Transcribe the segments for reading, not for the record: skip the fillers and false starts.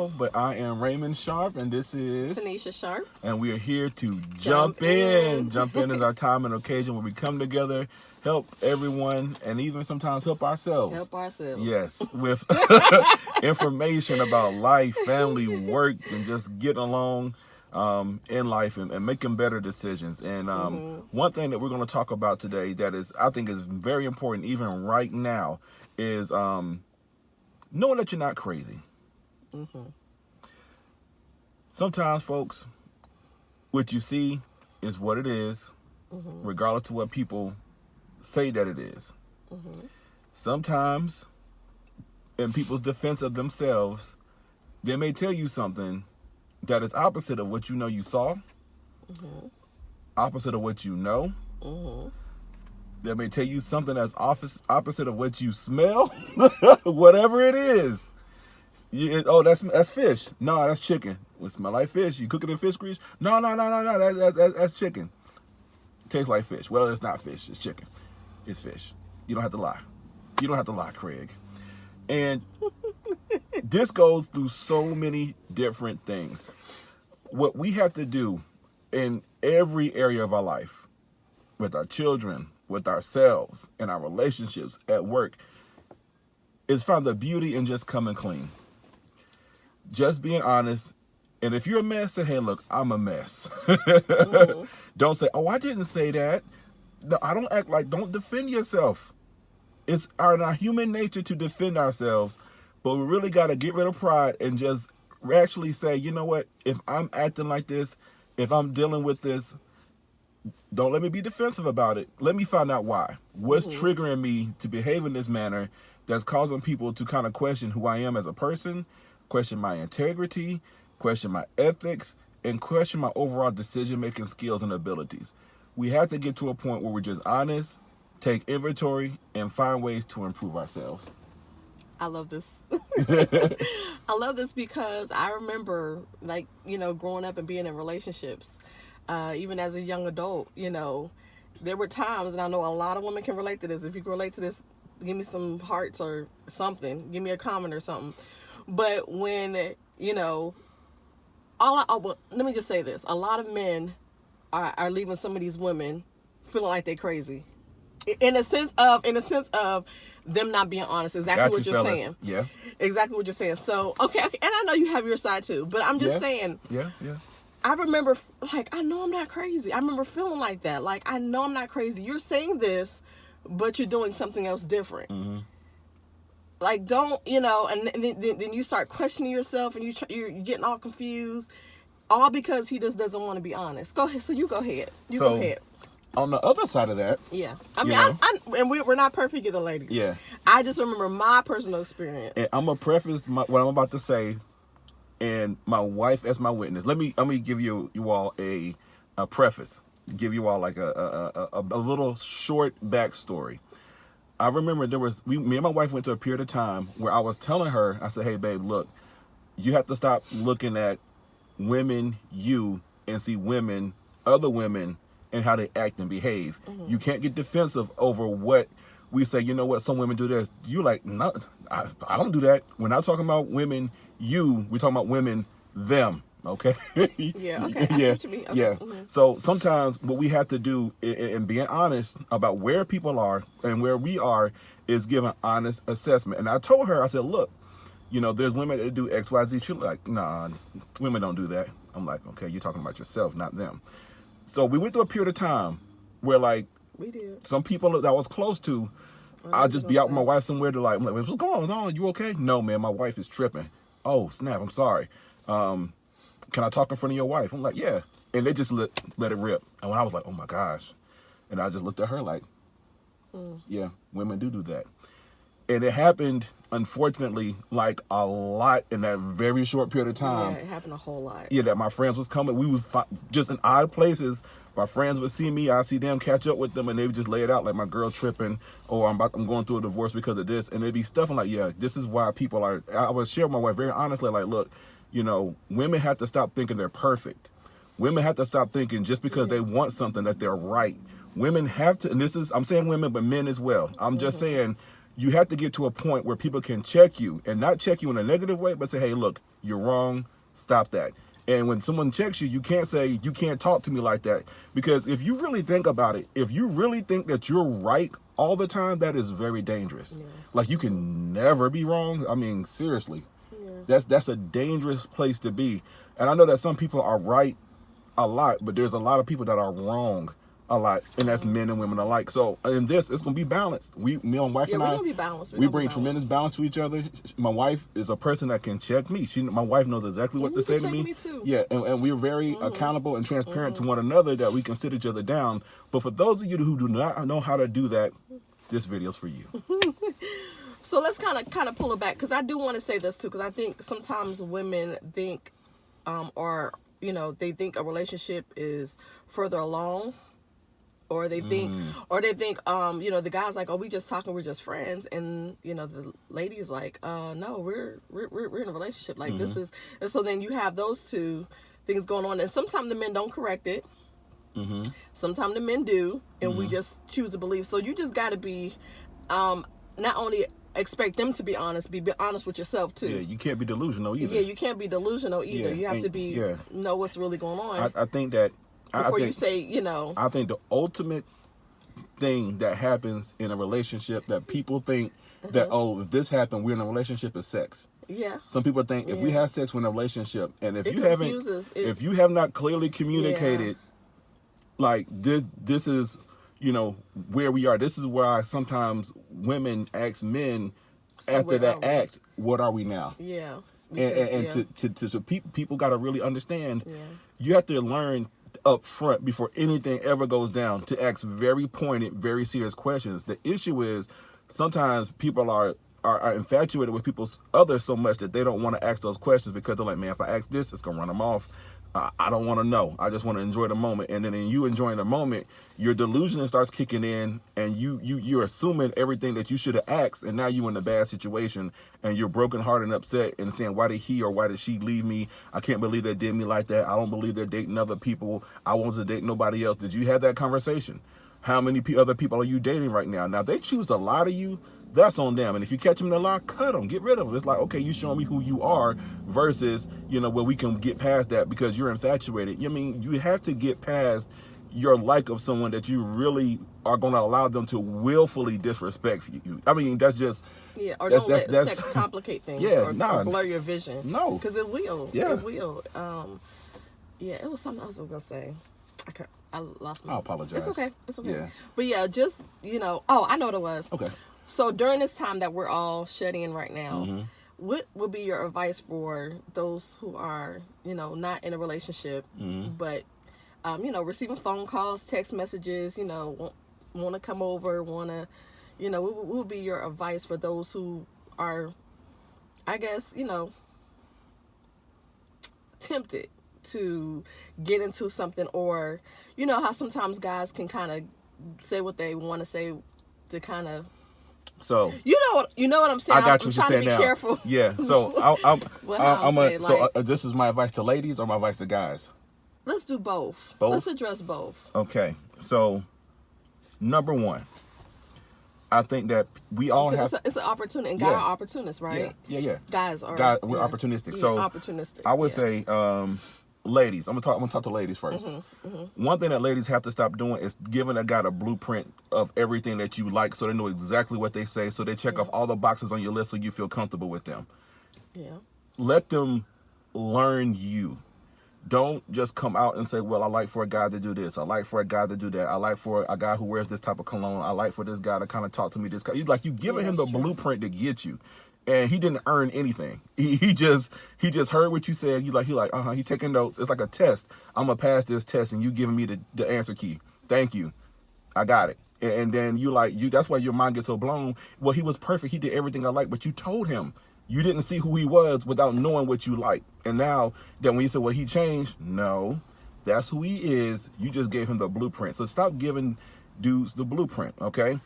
know, but I am Raymond Sharp, and this is Tanesha Sharp. And we are here to jump in. Jump in is our time and occasion where we come together, help everyone, and even sometimes help ourselves. Yes, with information about life, family, work, and just getting along in life and making better decisions. And one thing that we're going to talk about today that is, I think, is very important, even right now, is knowing that you're not crazy. Sometimes, folks, what you see is what it is, regardless of what people say that it is. Sometimes, in people's defense of themselves, they may tell you something that is opposite of what you know you saw, opposite of what you know. They may tell you something that's opposite of what you smell, whatever it is. That's fish. No, that's chicken. It smell like fish. You cook it in fish grease? No. That's chicken. Tastes like fish. Well, it's not fish. It's chicken. It's fish. You don't have to lie. You don't have to lie, Craig. And this goes through so many different things. What we have to do in every area of our life, with our children, with ourselves, in our relationships, at work, is find the beauty in just coming clean. Just being honest. And if you're a mess, say, hey, look, I'm a mess. Don't say, oh, I didn't say that. No, I don't act like, don't defend yourself. It's in our human nature to defend ourselves, but we really got to get rid of pride and just actually say, you know what, if I'm acting like this, if I'm dealing with this, don't let me be defensive about it. Let me find out why. What's triggering me to behave in this manner that's causing people to kind of question who I am as a person, question my integrity, question my ethics, and question my overall decision-making skills and abilities. We have to get to a point where we're just honest, take inventory, and find ways to improve ourselves. I love this. I love this because I remember, growing up and being in relationships, even as a young adult, there were times, and I know a lot of women can relate to this. If you can relate to this, give me some hearts or something. Give me a comment or something. But when, let me just say this. A lot of men are leaving some of these women feeling like they're crazy. In a sense of them not being honest. Exactly what you're saying. Yeah. Exactly what you're saying. So, okay. And I know you have your side too, but I'm just saying. Yeah. I remember, I know I'm not crazy. I remember feeling like that. I know I'm not crazy. You're saying this, but you're doing something else different. Don't, and then you start questioning yourself and you're getting all confused, all because he just doesn't want to be honest. Go ahead. So you go ahead. Go ahead. On the other side of that. Yeah. I mean, and we're not perfect either, ladies. Yeah. I just remember my personal experience. And I'm going to preface what I'm about to say, and my wife as my witness. Let me give you all a preface. Give you all like a little short backstory. I remember me and my wife went to a period of time where I was telling her, I said, hey, babe, look, you have to stop looking at women, and see other women, and how they act and behave. You can't get defensive over what we say. You know what? Some women do this. You like, no, I don't do that. We're not talking about women, we're talking about women, them. Okay. Yeah. Okay. I see what you mean. Okay. Yeah. So sometimes what we have to do in being honest about where people are and where we are is give an honest assessment. And I told her, I said, look, there's women that do X, Y, Z. She's like, nah, women don't do that. I'm like, okay, you're talking about yourself, not them. So we went through a period of time where we did. Some people that I was close to, I'd just be out with my wife somewhere I'm like, what's going on? You okay? No, man, my wife is tripping. Oh, snap, I'm sorry. Can I talk in front of your wife? I'm like, yeah. And they just let it rip. And when I was like, oh my gosh. And I just looked at her like, yeah, women do that. And it happened, unfortunately, a lot in that very short period of time. Yeah, it happened a whole lot. Yeah, that my friends was coming. We was just in odd places. My friends would see me. I'd see them, catch up with them, and they would just lay it out like my girl tripping, or I'm going through a divorce because of this. And it'd be stuff I'm like, yeah, this is why people are. I would share with my wife very honestly, look, women have to stop thinking they're perfect. Women have to stop thinking just because they want something that they're right. Women have to, and I'm saying women, but men as well. I'm just saying, you have to get to a point where people can check you, and not check you in a negative way, but say, hey, look, you're wrong. Stop that. And when someone checks you, you can't say, you can't talk to me like that. Because if you really think about it, if you really think that you're right all the time, that is very dangerous. Yeah. Like, you can never be wrong. I mean, seriously. Yeah. That's a dangerous place to be. And I know that some people are right a lot, but there's a lot of people that are wrong a lot, and that's men and women alike. So in this, it's gonna be balanced. Me and my wife and I, gonna be balanced. We bring tremendous balance to each other. My wife is a person that can check me. My wife knows exactly what to say to me. Too. Yeah, and we're very accountable and transparent to one another, that we can sit each other down. But for those of you who do not know how to do that, this video's for you. So let's kind of pull it back, because I do want to say this too, because I think sometimes women think, or they think a relationship is further along. Or they think, the guy's like, oh, we just talking, we're just friends, and the lady's like, no, we're in a relationship, like this is, and so then you have those two things going on, and sometimes the men don't correct it, sometimes the men do, and we just choose to believe. So you just got to be, not only expect them to be honest, be honest with yourself too. Yeah, you can't be delusional either. Yeah, you can't be delusional either. You have to be know what's really going on. I think that. Before you say, I think the ultimate thing that happens in a relationship that people think that, oh, if this happened, we're in a relationship, is sex. Yeah. Some people think if we have sex, we're in a relationship. And if if you have not clearly communicated, like this is, where we are. This is why sometimes women ask men after that act, what are we now? Yeah. Because, to people got to really understand, you have to learn up front before anything ever goes down to ask very pointed, very serious questions. The issue is sometimes people are infatuated with people's others so much that they don't want to ask those questions, because they're like, man, if I ask this, it's gonna run them off. I don't want to know. I just want to enjoy the moment. And then in you enjoying the moment, your delusion starts kicking in, and you're assuming everything that you should have asked, and now you're in a bad situation, and you're brokenhearted and upset and saying, why did he or why did she leave me? I can't believe they did me like that. I don't believe they're dating other people. I wasn't dating nobody else. Did you have that conversation? How many other people are you dating right now? Now, if they choose to lie to you, that's on them. And if you catch them in a lie, cut them, get rid of them. It's like, okay, you showing me who you are, versus, where we can get past that because you're infatuated. I mean, you have to get past your like of someone that you really are going to allow them to willfully disrespect you. I mean, that's just... Yeah, or don't let sex complicate things, or blur your vision. No. Because it will. Yeah. It will. It was something else I was going to say. I lost my... I apologize. It's okay. Yeah. But yeah, just, oh, I know what it was. Okay. So during this time that we're all shut in right now, what would be your advice for those who are, not in a relationship, but, receiving phone calls, text messages, want to come over, want to, what would be your advice for those who are, I guess, tempted to get into something, or, how sometimes guys can kind of say what they want to say to kind of... So you know what I'm saying. I got you. I'm trying to be careful. Yeah. So this is my advice to ladies or my advice to guys. Let's do both. Let's address both. Okay. So, number one, I think that we all have. It's an opportunity, and guys are opportunists, right? Yeah. Guys are. We're opportunistic. Yeah, so opportunistic. I would say, ladies. I'm gonna talk to ladies first. One thing that ladies have to stop doing is giving a guy a blueprint of everything that you like, so they know exactly what they say, so they check off all the boxes on your list, so you feel comfortable with them. Yeah. Let them learn you. Don't just come out and say, well, I like for a guy to do this. I like for a guy to do that. I like for a guy who wears this type of cologne. I like for this guy to kind of talk to me this. You giving him the blueprint to get you. And he didn't earn anything. He just heard what you said. He taking notes. It's like a test. I'm gonna pass this test, and you giving me the answer key. Thank you, I got it. And then that's why your mind gets so blown. Well, he was perfect. He did everything I like, but you told him. You didn't see who he was without knowing what you like. And now that when you say, well, he changed, no, that's who he is. You just gave him the blueprint. So stop giving dudes the blueprint. Okay,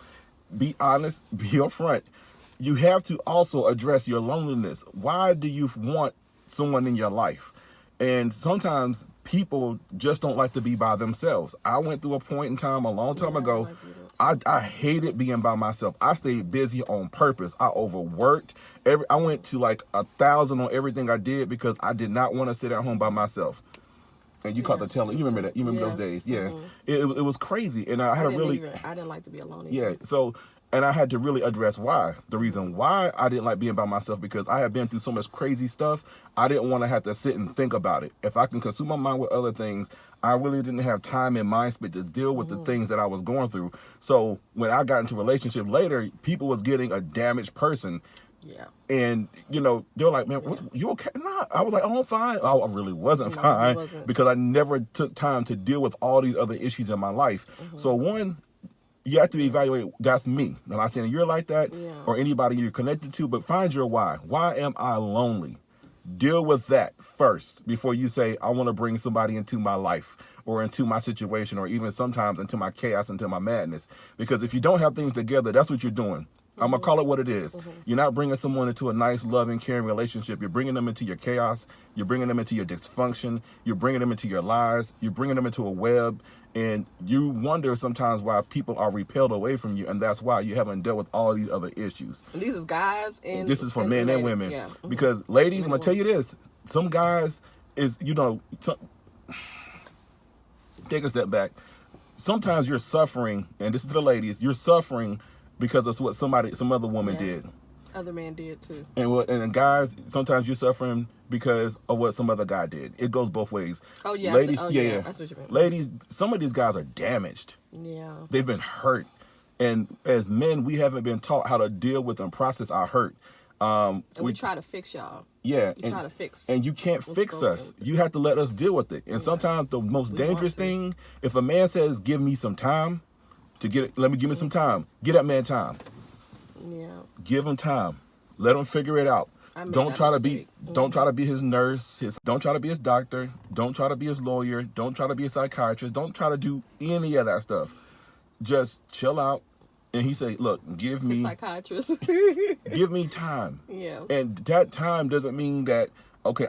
be honest. Be upfront. You have to also address your loneliness. Why do you want someone in your life? And sometimes people just don't like to be by themselves. I went through a point in time a long time ago I hated being by myself. I stayed busy on purpose. I overworked. I went to like 1,000 on everything I did because I did not want to sit at home by myself. And you caught the tail. You remember that? You remember those days? Yeah. It was crazy, and I didn't like to be alone. Yeah. So. And I had to really address why. The reason why I didn't like being by myself, because I had been through so much crazy stuff. I didn't want to have to sit and think about it. If I can consume my mind with other things, I really didn't have time and mind space to deal with the things that I was going through. So when I got into a relationship later, people was getting a damaged person. Yeah. And, you know, they were like, man, you okay? Nah. I was like, oh, I'm fine. I really wasn't fine because I never took time to deal with all these other issues in my life. So one, you have to evaluate, that's me. I'm not saying you're like that or anybody you're connected to, but find your why. Why am I lonely? Deal with that first before you say, I want to bring somebody into my life or into my situation or even sometimes into my chaos, into my madness. Because if you don't have things together, that's what you're doing. I'm going to call it what it is. You're not bringing someone into a nice, loving, caring relationship. You're bringing them into your chaos. You're bringing them into your dysfunction. You're bringing them into your lies. You're bringing them into a web. And you wonder sometimes why people are repelled away from you. And that's why you haven't dealt with all these other issues. And these is guys. And this is for men and women. Yeah. Because ladies, I'm going to tell you this. Some guys is, you know, take a step back. Sometimes you're suffering, and this is the ladies, you're suffering because of what some other woman did. Other man did too. And guys, sometimes you're suffering because of what some other guy did. It goes both ways. Oh yeah, ladies, yeah. That's what you mean. Ladies, some of these guys are damaged. Yeah, they've been hurt, and as men, we haven't been taught how to deal with and process our hurt. And we try to fix y'all. Yeah, try to fix. And you can't fix us. You have to let us deal with it. And sometimes the most dangerous thing, if a man says, "Give me some time," give me some time. Give that man time. Yeah. Give him time. Let him figure it out. Don't try to be his nurse. Don't try to be his doctor. Don't try to be his lawyer. Don't try to be a psychiatrist. Don't try to do any of that stuff. Just chill out. And he said, "Look, give me psychiatrist. Give me time." Yeah. And that time doesn't mean that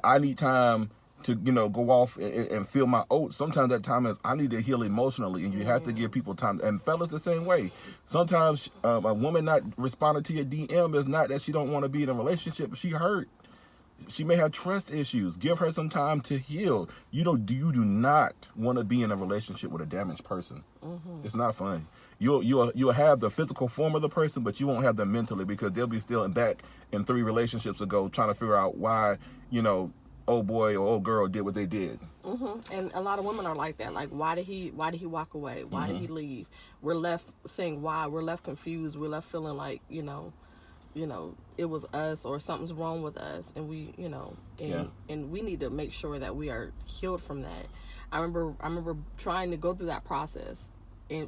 I need time to go off and feel my oats. Sometimes that time is I need to heal emotionally, and you have to give people time. And fellas, the same way. Sometimes a woman not responding to your DM is not that she don't want to be in a relationship. She hurt. She may have trust issues. Give her some time to heal. You do not want to be in a relationship with a damaged person. It's not fun. You'll have the physical form of the person, but you won't have them mentally, because they'll be still back in 3 relationships ago trying to figure out why old boy or old girl did what they did. And a lot of women are like that. Like, why did he walk away? Why did he leave? We're left saying why. We're left confused. We're left feeling like it was us or something's wrong with us, and and we need to make sure that we are healed from that. I remember trying to go through that process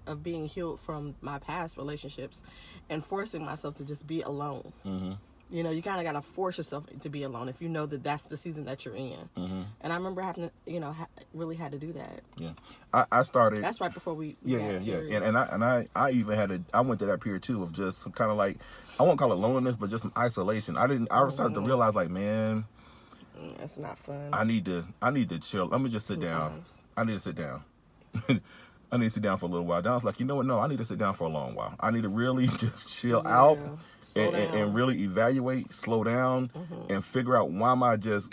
of being healed from my past relationships and forcing myself to just be alone. You kind of got to force yourself to be alone if you know that that's the season that you're in. And I remember having to, really had to do that. Yeah, I started. That's right before we. Yeah. And I even I went to that period too of just kind of like, I won't call it loneliness, but just some isolation. I started to realize, like, man, it's not fun. I need to chill. Let me just sit down. I need to sit down. I need to sit down for a little while. Then I was like, you know what? No, I need to sit down for a long while. I need to really just chill out and really evaluate, slow down, and figure out why am I gotta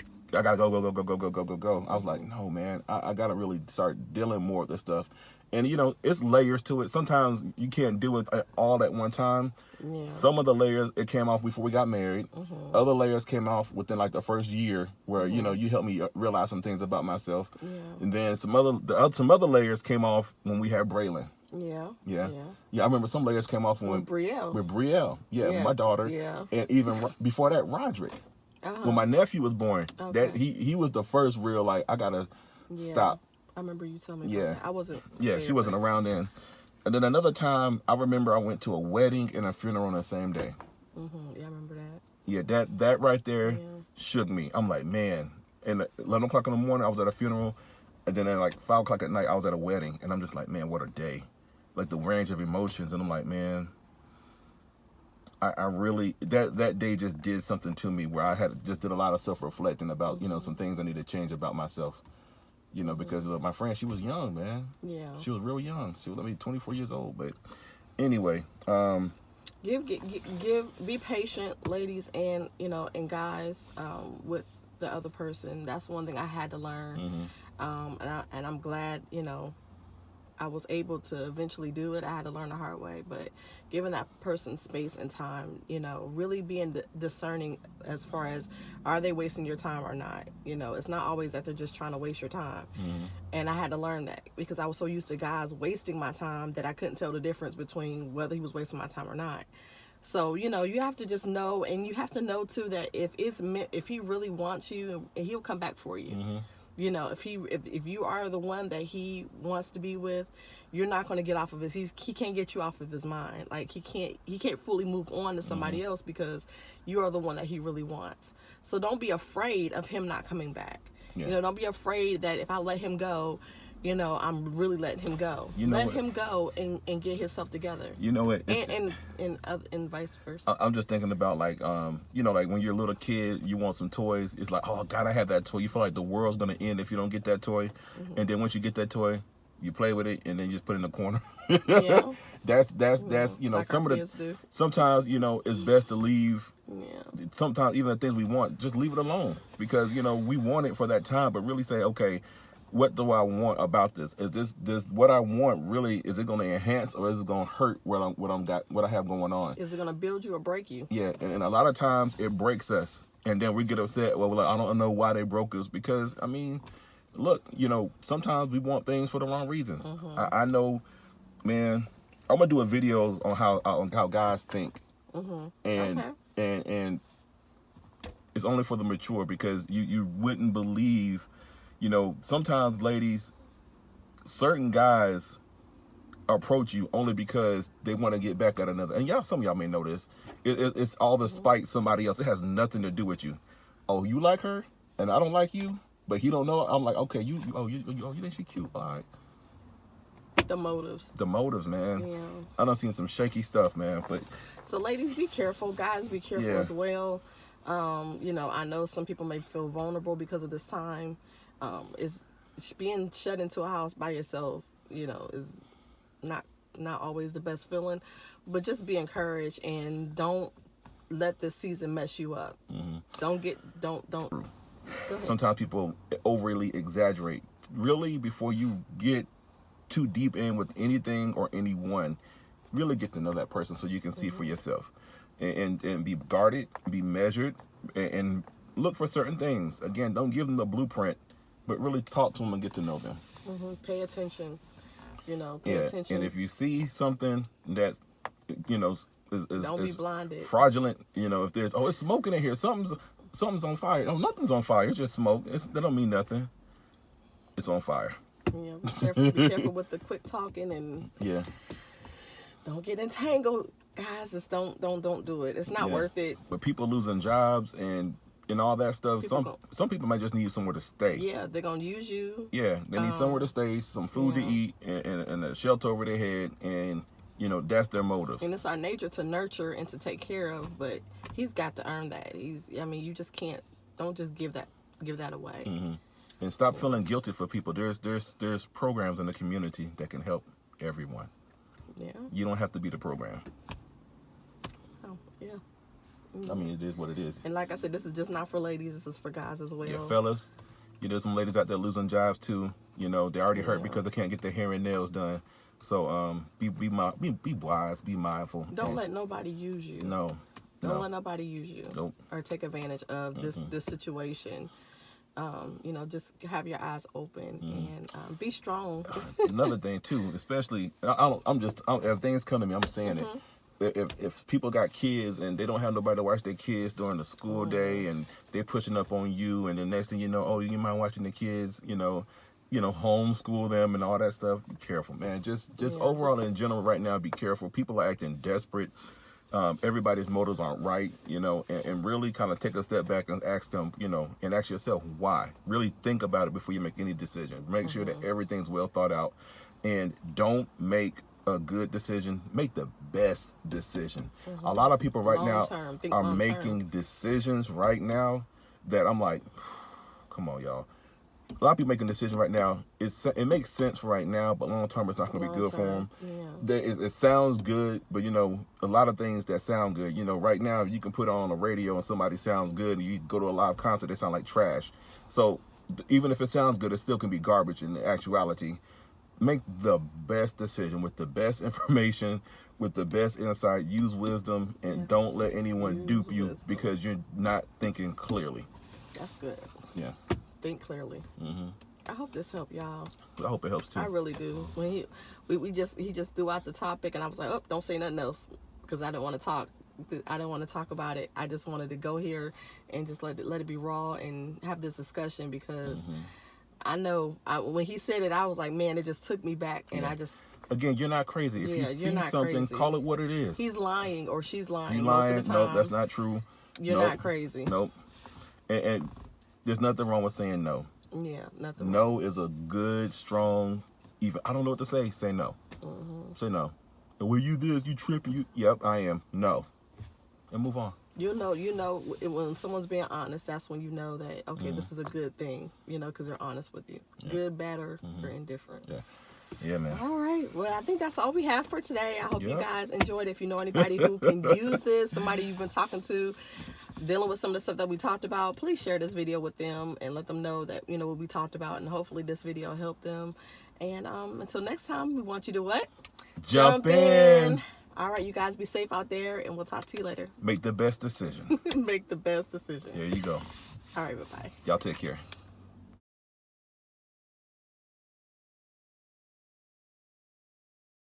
go. I was like, no, man, I gotta really start dealing more with this stuff. And, it's layers to it. Sometimes you can't do it all at one time. Yeah. Some of the layers, it came off before we got married. Other layers came off within like the first year where, you helped me realize some things about myself. Yeah. And then some other layers came off when we had Braylon. Yeah. I remember some layers came off with Brielle. Yeah, my daughter. Yeah. And even before that, Roderick. When my nephew was born, that he was the first real, like, I gotta stop. I remember you telling me about that. I wasn't. Yeah, she wasn't around then. And then another time, I remember I went to a wedding and a funeral on the same day. Yeah, I remember that. Yeah, that right there shook me. I'm like, man. And at 11 o'clock in the morning, I was at a funeral. And then at like 5 o'clock at night, I was at a wedding. And I'm just like, man, what a day. Like the range of emotions. And I'm like, man, I really, that day just did something to me where I did a lot of self-reflecting about, some things I need to change about myself. Because my friend, she was young, man. Yeah. She was real young. She was 24 years old. But Anyway, be patient, ladies and and guys, with the other person. That's one thing I had to learn. And I'm glad I was able to eventually do it. I had to learn the hard way, but giving that person space and time, really being discerning as far as, are they wasting your time or not? It's not always that they're just trying to waste your time. And I had to learn that because I was so used to guys wasting my time that I couldn't tell the difference between whether he was wasting my time or not. So, you have to just know, and you have to know too that if he really wants you, and he'll come back for you. If you are the one that he wants to be with, you're not going to get off of he can't get you off of his mind. Like he can't fully move on to somebody else because you are the one that he really wants. So don't be afraid of him not coming back. Don't be afraid that if I let him go, I'm really letting him go. Let him go and get himself together. You know what? And vice versa. I'm just thinking about like like when you're a little kid, you want some toys. It's like, oh God, I have that toy. You feel like the world's gonna end if you don't get that toy. And then once you get that toy, you play with it and then you just put it in the corner. Yeah. That's like some of the kids do. Sometimes it's best to leave. Yeah. Sometimes even the things we want, just leave it alone because we want it for that time, but really say, okay, what do I want about this? Is this what I want really? Is it going to enhance or is it going to hurt what I have going on? Is it going to build you or break you? Yeah, and a lot of times it breaks us, and then we get upset. Well, I don't know why they broke us because look, sometimes we want things for the wrong reasons. I know, man. I'm gonna do a videos on how guys think, and it's only for the mature because you wouldn't believe. Sometimes ladies, certain guys approach you only because they want to get back at another. And some of y'all may know this. It's all to spite somebody else. It has nothing to do with you. Oh, you like her, and I don't like you, but he don't know. I'm like, okay, you think she cute? All right. The motives, man. Yeah. I done seen some shaky stuff, man. But so, ladies, be careful. Guys, be careful as well. I know some people may feel vulnerable because of this time. Is being shut into a house by yourself, is not always the best feeling, but just be encouraged and don't let this season mess you up. Don't. Go ahead. Sometimes people overly exaggerate. Really, before you get too deep in with anything or anyone, really get to know that person so you can see for yourself, and be guarded, be measured, and look for certain things. Again, don't give them the blueprint. But really talk to them and get to know them. Pay attention. Pay attention. And if you see something that, don't be blinded. Fraudulent, if there's, it's smoking in here. Something's on fire. Oh, nothing's on fire. It's just smoke. That don't mean nothing. It's on fire. Yeah, be careful with the quick talking and don't get entangled. Guys, just don't do it. It's not worth it. But people losing jobs and all that stuff. Some people might just need somewhere to stay. Yeah, they're gonna use you. Yeah, they need somewhere to stay, some food to eat, and a shelter over their head, and that's their motives. And it's our nature to nurture and to take care of, but he's got to earn that. You just can't. Don't just give that away. And stop feeling guilty for people. There's programs in the community that can help everyone. Yeah. You don't have to be the program. Oh yeah. It is what it is. And like I said, this is just not for ladies. This is for guys as well. Yeah, fellas. There's some ladies out there losing jobs too. They already hurt because they can't get their hair and nails done. So be wise, be mindful. Don't let nobody use you. No. Don't let nobody use you. Nope. Or take advantage of this situation. Just have your eyes open and be strong. Another thing too, especially as things come to me, I'm saying it. If people got kids and they don't have nobody to watch their kids during the school day, and they're pushing up on you, and the next thing you know, you mind watching the kids, homeschool them and all that stuff. Be careful, man. Just overall in general right now, be careful. People are acting desperate. Everybody's motives aren't right, and really kind of take a step back and ask them, and ask yourself why. Really think about it before you make any decision. Make sure that everything's well thought out, and don't make a good decision. Make the best decision. A lot of people right now are making decisions right now that I'm like, come on, y'all. a lot of people making a decision right now. It makes sense for right now, but long term it's not going to be good for them. Yeah. It sounds good, but you know, a lot of things that sound good. You know, right now you can put on a radio and somebody sounds good, and you go to a live concert, they sound like trash. So even if it sounds good, it still can be garbage in actuality. Make the best decision with the best information, with the best insight. Use wisdom, and don't let anyone dupe you because you're not thinking clearly. That's good. Yeah. Think clearly. I hope this helped y'all. I hope it helps too. I really do. When he just threw out the topic, and I was like, oh, don't say nothing else, because I didn't want to talk. I didn't want to talk about it. I just wanted to go here and just let it be raw and have this discussion, because I know when he said it, I was like, man, it just took me back, and I just. Again, you're not crazy. If you see something, call it what it is. He's lying or she's lying. You lying? Most of the time. Nope, that's not true. You're not crazy. Nope. And there's nothing wrong with saying no. Yeah, nothing. No is a good, strong, even. I don't know what to say. Say no. Say no. And well, you this, you tripping. Yep, I am. No. And move on. You know, when someone's being honest, that's when you know that, okay, this is a good thing, you know, because they're honest with you. Good, bad, or indifferent. Yeah. Yeah, man. All right. Well, I think that's all we have for today. I hope you guys enjoyed it. If you know anybody who can use this, somebody you've been talking to, dealing with some of the stuff that we talked about, please share this video with them and let them know that, you know, what we talked about, and hopefully this video helped them. And until next time, we want you to what? Jump in. All right, you guys be safe out there, and we'll talk to you later. Make the best decision. Make the best decision. There you go. All right, bye-bye. Y'all take care.